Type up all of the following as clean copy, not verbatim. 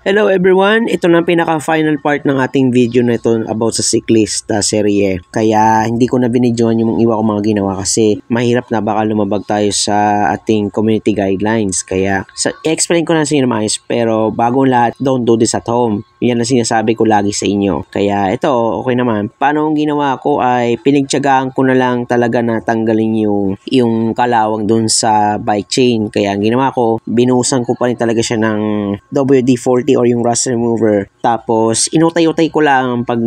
Hello everyone, ito na ang pinaka-final part ng ating video na ito about sa cyclist serye. Kaya hindi ko na binidyoan yung iba kong mga ginawa kasi mahirap na baka lumabag tayo sa ating community guidelines. Kaya i-explain ko na sa inyo maayos, pero bagong lahat, don't do this at home. Yan ang sinasabi ko lagi sa inyo. Kaya ito, okay naman. Paano ang ginawa ko ay pinagtiyagaan ko na lang talaga na tanggalin yung kalawang dun sa bike chain. Kaya ang ginawa ko, binuhusan ko pa rin talaga siya ng WD-40 or yung rust remover. Tapos, inutay-utay ko lang pag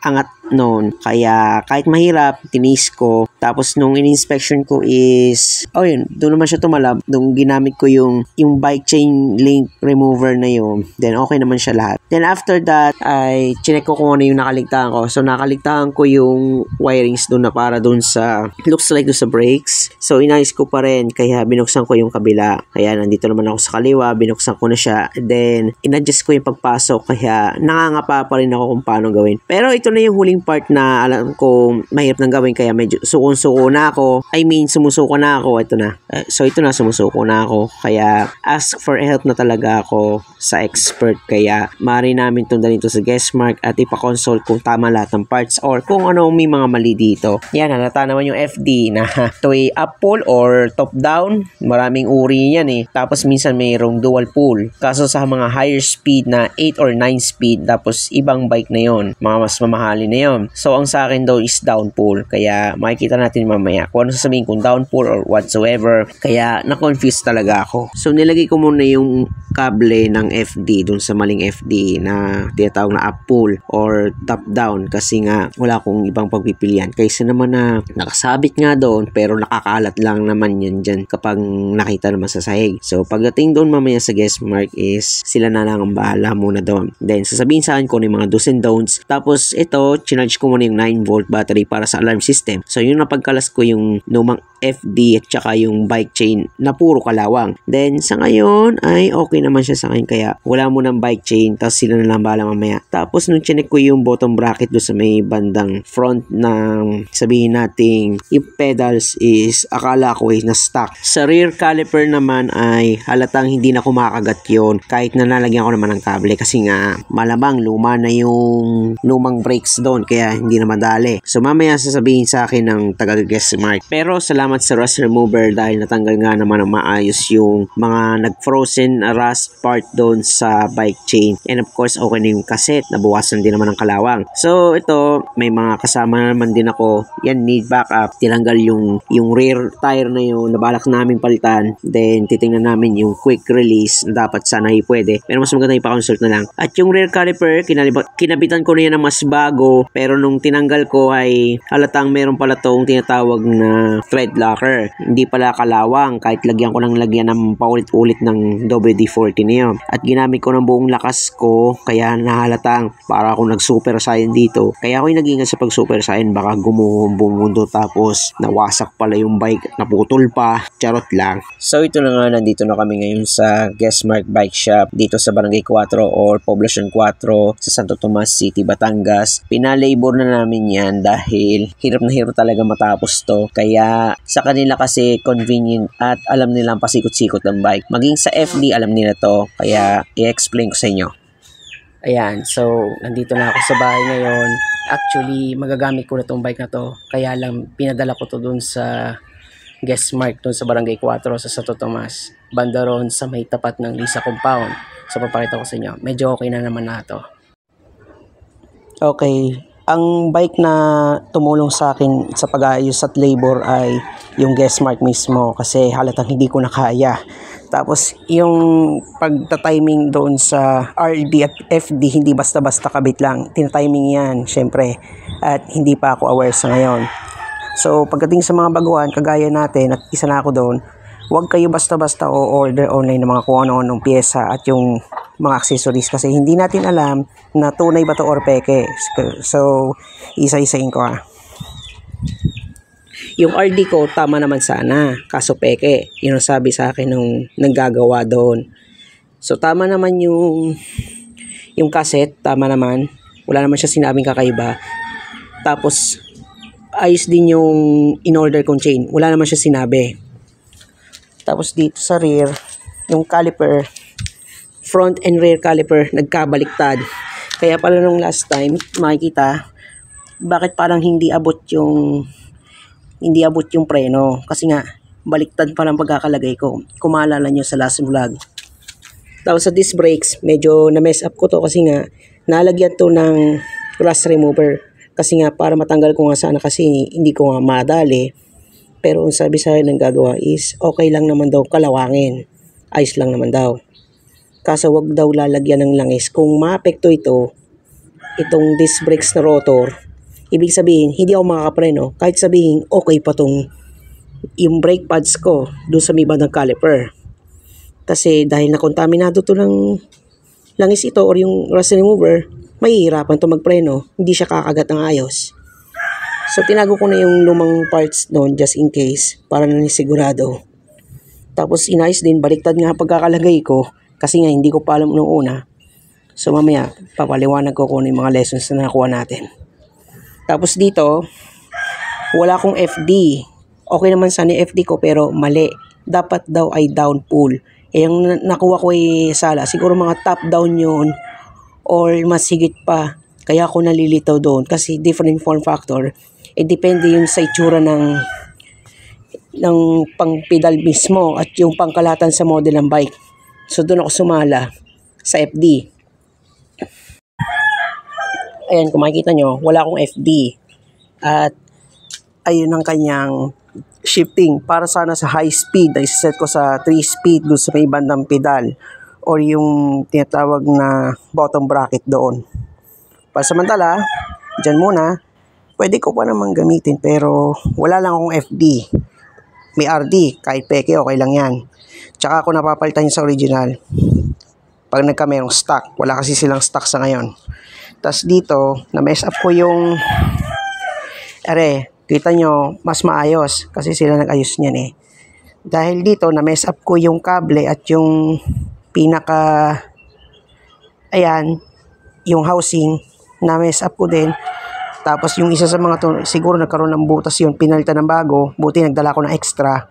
angat noon. Kaya, kahit mahirap, tinis ko. Tapos, nung in-inspection ko is, yun, doon naman siya tumalab. Nung ginamit ko yung bike chain link remover na yun, then okay naman siya lahat. Then, after that, ay chinek ko kung ano yung nakaligtaan ko. So, nakaligtaan ko yung wirings doon na para doon sa, looks like doon sa brakes. So, inayos ko pa rin. Kaya, binuksan ko yung kabila. Kaya, nandito naman ako sa kaliwa. Binuksan ko na siya. Then, in-adjust ko yung pagpasok. Kaya, nangangapa pa rin ako kung paano gawin. Pero, ito na yung huling part na alam ko mahirap nang gawin. Kaya, medyo suko na ako. Sumusuko na ako. Ito na. So, ito na, sumusuko na ako. Kaya, ask for help na talaga ako sa expert. Kaya, maaari namin itong dalhin to sa Guestmark at ipakonsult kung tama lahat ng parts or kung ano may mga mali dito. Yan, halata naman yung FD na ito ay up pull or top down. Maraming uri yan eh. Tapos, minsan mayroong dual pull. Kaso sa mga higher speed na 8 or 9 speed, tapos ibang bike na yon, mga mas mamahali na yon. So, ang sa akin daw is down pull. Kaya, makikita natin mamaya kung ano sasabihin kung down pull or whatsoever. Kaya, na-confuse talaga ako. So, nilagay ko muna yung kable ng FD dun sa maling FD na tinatawag na up pull or top down kasi nga wala akong ibang pagpipilian. Kaysa naman na nakasabit nga doon pero nakakalat lang naman yan dyan kapag nakita naman sa sahig. So, pagdating doon mamaya sa Guestmark is sila na lang ang bahala muna doon. Then, sasabihin sa akin ko yung mga do's and don'ts. Tapos, ito, chinarge ko muna yung 9-volt battery para sa alarm system. So, yung napagkalas ko yung lumang FD at saka yung bike chain na puro kalawang. Then, sa ngayon, ay okay naman siya sa akin. Kaya, wala mo ng bike chain, tapos sila na lang bahala mamaya. Tapos, nung chinek ko yung bottom bracket do sa may bandang front ng, sabihin natin, yung pedals is, akala ko ay na-stuck. Sa rear caliper naman ay halatang hindi na kumakagat yon kahit na nalagyan ko naman ng kable kasi nga, malamang luma na yung lumang brakes doon, kaya hindi na madali. So, mamaya sasabihin sa akin ng taga-Guestmark. Pero, salamat sa rust remover dahil natanggal nga naman ng maayos yung mga nag-frozen rust part doon sa bike chain. And of course, okay na yung cassette. Nabawasan din naman ng kalawang. So, ito, may mga kasama naman din ako. Yan, need backup. Tinanggal yung rear tire na yun. Nabalak namin palitan. Then, titingnan namin yung quick release. Dapat sana pwede. Pero mas maganda ipa-consult na lang. At yung rear caliper, kinabitan ko na yan ng mas bago. Pero nung tinanggal ko ay halatang meron pala tong tinatawag na thread locker. Hindi pala kalawang kahit lagyan ko ng paulit-ulit ng WD-40 na yun. At ginamit ko ng buong lakas ko kaya nahalatang para ako nag-super saiyan dito. Kaya ako yung nag-ingat sa pag-super saiyan baka gumuhong buong mundo tapos nawasak pala yung bike, naputol pa. Charot lang. So ito na nga, nandito na kami ngayon sa Guestmark Bike Shop dito sa Barangay 4 or Poblacion 4 sa Santo Tomas City, Batangas. Pinalabor na namin yan dahil hirap na hirap talaga matapos to. Kaya sa kanila kasi convenient at alam nilang pasikot-sikot ng bike. Maging sa FD alam nila to. Kaya i-explain ko sa inyo. Ayan, so nandito na ako sa bahay ngayon. Actually, magagamit ko na tong bike na to. Kaya lang pinadala ko to dun sa Guestmark dun sa Barangay 4 sa Santo Tomas. Banda ron sa may tapat ng Lisa Compound. So papakita ko sa inyo. Medyo okay na naman na to. Okay. Ang bike na tumulong sa akin sa pag-aayos at labor ay yung Guestmark mismo kasi halatang hindi ko na kaya. Tapos yung pagta-timing doon sa RD at FD hindi basta-basta kabit lang. Tina-timing yan syempre at hindi pa ako aware sa ngayon. So pagdating sa mga baguhan kagaya natin at isa na ako doon, huwag kayo basta-basta o-order online ng mga kung ano-anong pyesa at yung mga accessories kasi hindi natin alam na tunay ba to or peke. So, isa-isahin ko Yung RD ko, tama naman sana. Kaso peke. Yun ang sabi sa akin nung nanggagawa doon. So, tama naman yung cassette. Tama naman. Wala naman siya sinabing kakaiba. Tapos, ayos din yung in-order kong chain. Wala naman siya sinabi. Tapos dito sa rear, yung caliper, front and rear caliper nagkabaliktad. Kaya pala nung last time, makikita bakit parang hindi abot yung preno. Kasi nga, baliktad pa lang pagkakalagay ko. Kung maalala nyo sa last vlog. Tapos sa disc brakes, medyo na-mess up ko to kasi nga, nalagyan to ng rust remover. Kasi nga, para matanggal ko nga sana kasi hindi ko nga madali. Pero ang sabi sa akin ng gagawa is, okay lang naman daw kalawangin. Ayos lang naman daw. Kaso wag daw lalagyan ng langis. Kung maapekto itong disc brakes na rotor, ibig sabihin, hindi ako makakapreno. Kahit sabihin, okay pa yung brake pads ko doon sa may bandang caliper. Kasi dahil nakontaminado to ng langis ito or yung rust remover, mahihirapan to magpreno. Hindi siya kakagat ng ayos. So tinago ko na yung lumang parts doon just in case para nanisigurado. Tapos inayos din, baliktad nga pagkakalagay ko kasi nga hindi ko pa alam nung una. So mamaya papaliwanag ko kung ano yung mga lessons na nakuha natin. Tapos dito, wala akong FD. Okay naman sana yung FD ko pero mali. Dapat daw ay down pull. Yung nakuha ko ay sala. Siguro mga top down yun or mas higit pa. Kaya ako nalilitaw doon kasi different form factor. Depende yun sa itsura ng pang-pedal mismo at yung pangkalatan sa model ng bike. So doon ako sumala sa FD. Ayan, kung makikita nyo, wala akong FD. At ayun ang kanyang shifting. Para sana sa high speed, ay set ko sa 3 speed doon sa may bandang pedal or yung tinatawag na bottom bracket doon. Pansamantala, dyan muna, pwede ko pa naman gamitin pero wala lang akong FD. May RD, kahit peke, okay lang yan. Tsaka ako napapalitan sa original. Pag nagka-merong stock, wala kasi silang stock sa ngayon. Tapos dito, na-mess up ko yung kita nyo, mas maayos kasi sila nag-ayos niyan eh. Dahil dito, na-mess up ko yung kable at yung yung housing, na-mess up ko din. Tapos yung isa sa mga to, siguro nagkaroon ng butas yun, pinalitan ng bago, buti nagdala ko ng extra.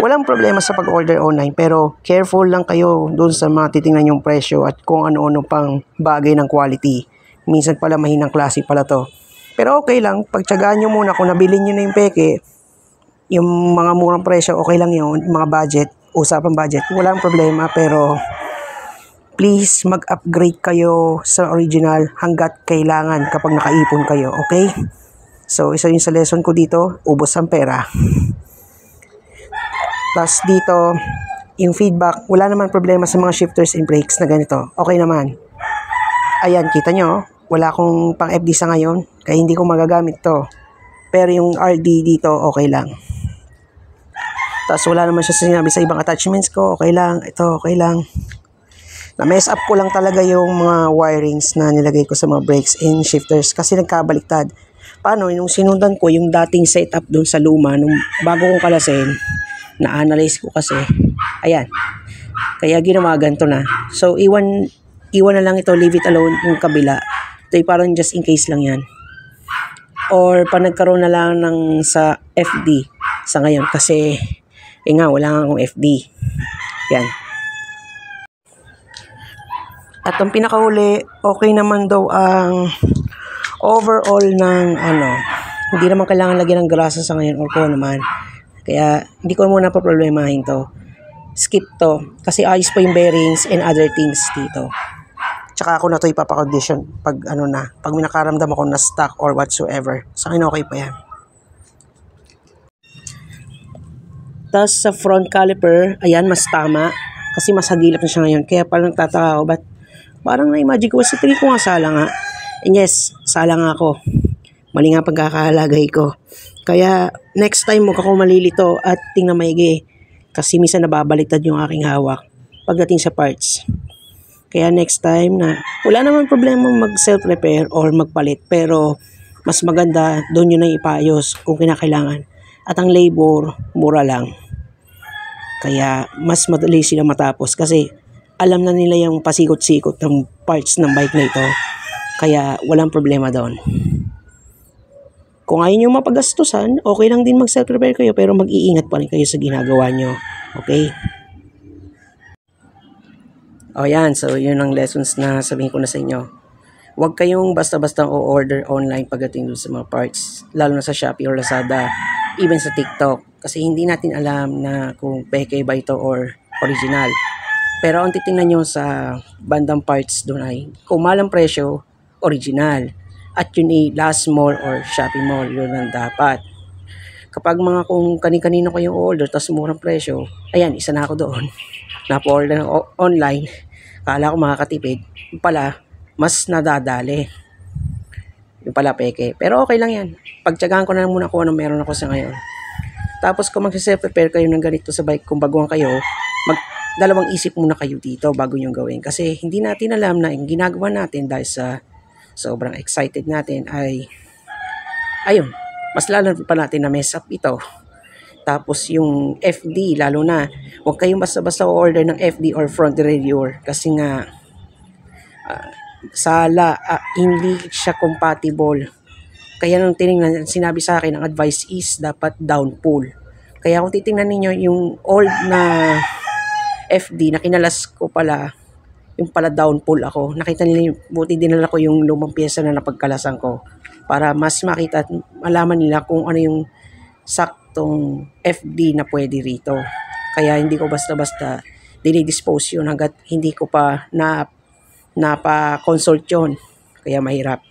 Walang problema sa pag-order online, pero careful lang kayo doon sa mga titingnan yung presyo at kung ano-ano pang bagay ng quality. Minsan pala mahinang klase pala to. Pero okay lang, pagtyagaan nyo muna kung nabilin nyo na yung peke, yung mga murang presyo, okay lang yun, mga budget, usapang budget, walang problema, pero please mag-upgrade kayo sa original hanggat kailangan kapag nakaipon kayo, okay? So, isa yun sa lesson ko dito, ubos ang pera. Tapos dito, yung feedback, wala naman problema sa mga shifters and brakes na ganito, okay naman. Ayan, kita nyo, wala akong pang FD sa ngayon, kaya hindi ko magagamit to. Pero yung RD dito, okay lang. Tapos wala naman siya sinabi sa ibang attachments ko, okay lang, ito, okay lang. Na-mess up ko lang talaga yung mga wirings na nilagay ko sa mga brakes and shifters kasi nagkabaliktad. Paano, nung sinundan ko yung dating setup dun sa luma, nung bago kong kalasin, na-analyze ko kasi, ayan, kaya ginawa ganito na. So, iwan na lang ito, leave it alone yung kabila. Ito parang just in case lang yan. Or pa nagkaroon na lang ng sa FD sa ngayon kasi wala nga akong FD. Yan. At ang pinakahuli, okay naman daw ang overall ng hindi naman kailangan lagyan ng grasa sa ngayon or kung naman. Kaya hindi ko muna pa problemahin to. Skip to kasi ayos pa yung bearings and other things dito. Tsaka ako na to ipapakondition pag pag may nakaramdam ako na stock or whatsoever. Sa akin okay pa yan. Tapos sa front caliper, ayan, mas tama. Kasi mas hagilap na siya ngayon. Kaya parang nagtataka ako, ba't parang na-imagine ko, sa 3 ko nga sala nga. And yes, sala nga ako. Mali nga pagkakahalagay ko. Kaya next time huwag ako malilito at tingnan maigi. Kasi minsan nababaliktad yung aking hawak pagdating sa parts. Kaya next time na, wala naman problema mag-self-repair or magpalit. Pero mas maganda, doon yun na ipaayos kung kinakailangan. At ang labor, mura lang. Kaya mas madali sila matapos kasi alam na nila yung pasikot-sikot ng parts ng bike na ito. Kaya walang problema doon. Kung ayaw nyo mapagastusan, okay lang din mag-self-repair kayo pero mag-iingat pa rin kayo sa ginagawa nyo. Okay? O yan, so yun ang lessons na sabihin ko na sa inyo. Huwag kayong basta-basta o-order online pagdating dun sa mga parts, lalo na sa Shopee or Lazada, even sa TikTok. Kasi hindi natin alam na kung peke ba ito or original. Pero ang titingnan nyo sa bandang parts doon ay kung malang presyo, original. At yun ay Last Mall or Shopee Mall, yun ang dapat. Kapag mga kung kani-kanino ko yung order tapos murang presyo, ayan, isa na ako doon. Napa-order ng online, kala ko makakatipid, yung pala, mas nadadali. Yung pala peke. Pero okay lang yan. Pagtyagaan ko na lang muna kung anong meron ako sa ngayon. Tapos kung mag-prepare kayo ng ganito sa bike, kung baguhan kayo, dalawang isip muna kayo dito bago nyo gawin. Kasi hindi natin alam na yung ginagawa natin dahil sa sobrang excited natin ay, ayun, mas lalo pa natin na mess up ito. Tapos yung FD, lalo na, huwag kayong basta-basta order ng FD or front derailleur kasi nga, hindi siya compatible. Kaya nung tinignan, sinabi sa akin, ang advice is dapat down pull. Kaya kung titingnan niyo yung old na FD na kinalas ko pala, yung pala down pull ako. Nakita nila, buti dinala ko yung lumang pyesa na napagkalasan ko para mas makita at malaman nila kung ano yung saktong FD na pwede rito. Kaya hindi ko basta-basta dinidispose yun hanggat hindi ko pa napa-consult yun. Kaya mahirap.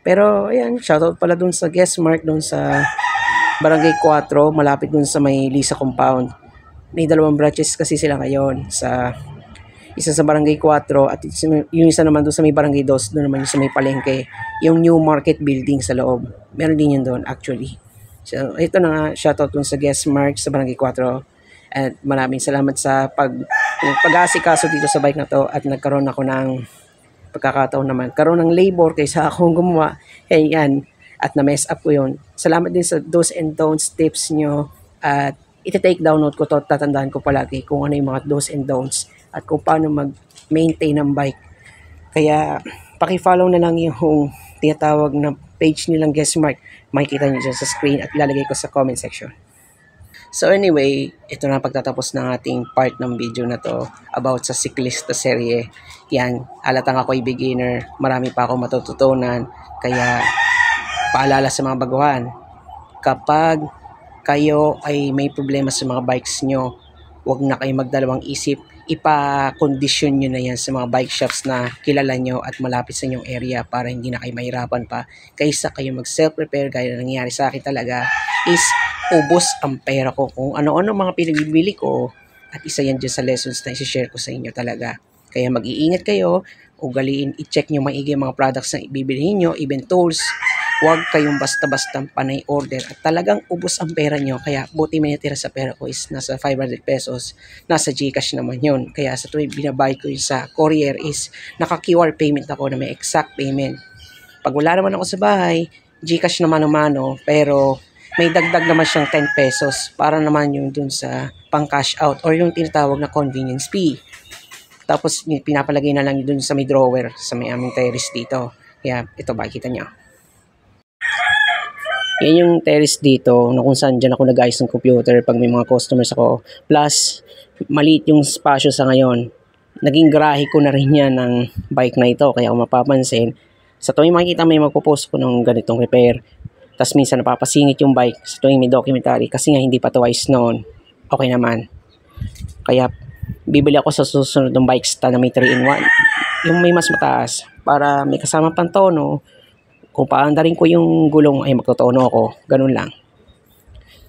Pero ayan, shoutout pala dun sa Guestmark dun sa Barangay 4, malapit dun sa may Lisa Compound. May dalawang branches kasi sila ngayon, sa isa sa Barangay 4 at yung isa naman doon sa may Barangay 2, doon naman yung sa may palengke, yung New Market Building sa loob. Meron din yun doon actually. So ito na nga, shoutout dun sa Guestmark sa Barangay 4 at maraming salamat sa pag-aasikaso dito sa bike na to at nagkaroon ako ng pagkakataon naman. Karoon ng labor kaysa akong gumawa. Yan, at na-mess up ko yun. Salamat din sa do's and don'ts tips nyo at iti-take down note ko to, tatandaan ko palagi kung ano yung mga do's and don'ts at kung paano mag-maintain ng bike. Kaya paki-follow na lang yung tinatawag na page nilang Guestmark. Makikita nyo dyan sa screen at ilalagay ko sa comment section. So anyway, ito na pagtatapos ng ating part ng video na to about sa Ciclista serye. Yan, alatang ako ay beginner, marami pa ako matututunan. Kaya paalala sa mga baguhan, kapag kayo ay may problema sa mga bikes nyo, huwag na kayo magdalawang isip. Ipa-condition nyo na yan sa mga bike shops na kilala nyo at malapit sa inyong area para hindi na kayo mahirapan pa. Kaysa kayo mag-self-repair, gaya na nangyari sa akin talaga, is ubos ang pera ko kung ano-ano mga pinabibili ko. At isa yan dyan sa lessons na isi-share ko sa inyo talaga. Kaya mag-iingat kayo, ugaliin, i-check nyo maigi mga products na ibibilihin nyo, even tools. Huwag kayong basta-basta panay order at talagang ubos ang pera nyo. Kaya buti may natira sa pera ko is nasa 500 pesos. Nasa GCash naman yun. Kaya sa tuwing binabay ko yun sa courier is naka-QR payment ako na may exact payment. Pag wala naman ako sa bahay, GCash naman mano, pero may dagdag naman siyang 10 pesos para naman yung dun sa pang cash out or yung tinatawag na convenience fee. Tapos pinapalagay na lang dun sa may drawer sa may aming terrace dito. Kaya ito ba, kita nyo. Yan yung terrace dito na kung saan dyan ako nag-ayos ng computer pag may mga customers ako. Plus, maliit yung spasyo sa ngayon. Naging garahe ko na rin yan ng bike na ito. Kaya kung mapapansin, sa tuwing makikita may magpo-post ko ng ganitong repair. Tapos minsan napapasingit yung bike sa tuwing may documentary kasi nga hindi pa twice noon. Okay naman. Kaya bibili ako sa susunod ng bike stand na may 3-in-1. Yung may mas mataas para may kasama pang tono. Kung paandarin ko yung gulong ay magtotono ako. Ganun lang.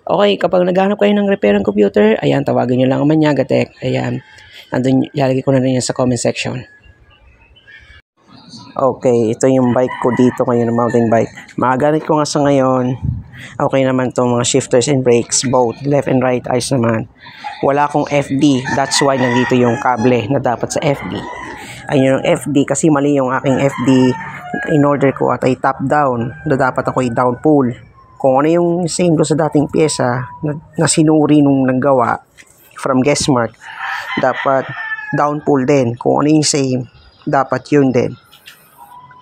Okay, kapag naghahanap kayo ng repair ng computer, ayan, tawagan nyo lang ang Maniagatek. Ayan, nandun, ilalagay ko na rin yan sa comment section. Okay, ito yung bike ko dito ngayon, mountain bike. Magagamit ko nga sa ngayon. Okay naman itong mga shifters and brakes, both left and right, ayos naman. Wala akong FD, that's why nandito yung kable na dapat sa FD. Ayun yung FD kasi mali yung aking FD. In order ko at ay top down, na dapat ako ay down pull. Kung ano yung same ko sa dating pyesa na sinuri nung naggawa from Guestmark, dapat down pull din. Kung ano yung same, dapat yun din.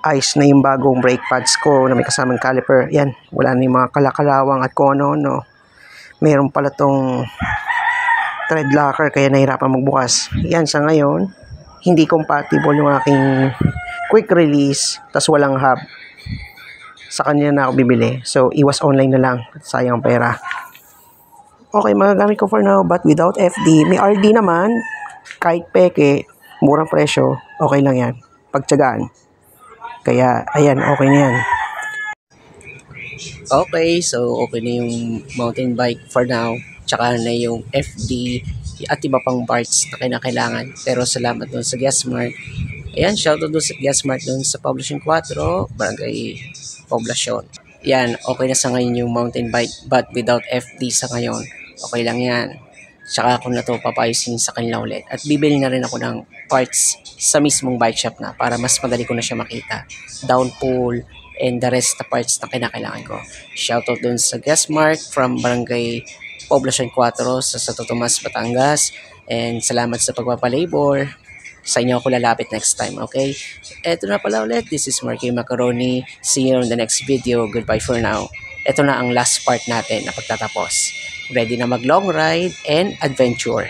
Ayos na yung bagong brake pads ko na may kasamang caliper. Yan, wala na yung mga kalakalawang at kung ano-ano. Meron pala tong thread locker kaya nahirapan magbukas. Yan sa ngayon. hindi compatible yung aking quick release, tas walang hub. Sa kanya na ako bibili. So, iwas online na lang. Sayang pera. Okay, magagamit ko for now, but without FD. May RD naman, kahit peke, murang presyo, okay lang yan. Pagtsagaan. Kaya, ayan, okay na yan. Okay, so okay na yung mountain bike for now. Tsaka na yung FD at iba pang parts na kinakailangan. Pero salamat dun sa Guessmark. Ayan, shoutout dun sa Guessmark dun sa Publishing 4, Barangay Poblacion. Yan, okay na sa ngayon yung mountain bike, but without FD sa ngayon. Okay lang yan. Tsaka ako na to papayusin sa kanila ulit. At bibili na rin ako ng parts sa mismong bike shop na para mas madali ko na siya makita. Downpull and the rest na parts na kinakailangan ko. Shoutout dun sa Guessmark from Barangay Poblacion 4 sa Santo Tomas, Batangas. And salamat sa pagpapalabor. Sa inyo ako lalapit next time, okay? Eto na pala ulit. This is Marky Macaroni. See you on the next video. Goodbye for now. Ito na ang last part natin na pagtatapos. Ready na mag long ride and adventure.